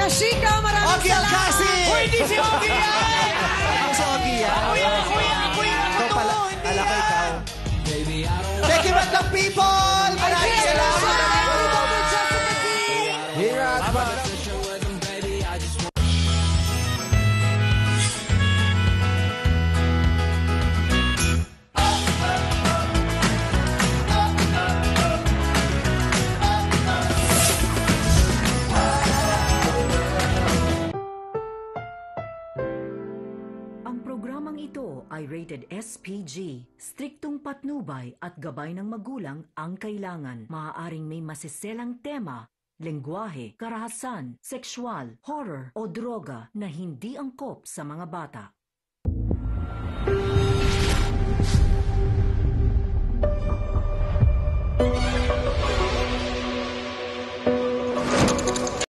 Kashika, maraming Ogie Alcacid! Uy, di si Ogie yan! Ano si Ogie yan? Kuya Ikaw ko pala. to, hindi Ala ko yan. ikaw. Thank you, Batang People! Maraming salamat! Hirat pa. Ang programang ito ay rated SPG. Striktong patnubay at gabay ng magulang ang kailangan. Maaaring may masiselang tema, lengguwahe, karahasan, sexual, horror o droga na hindi angkop sa mga bata.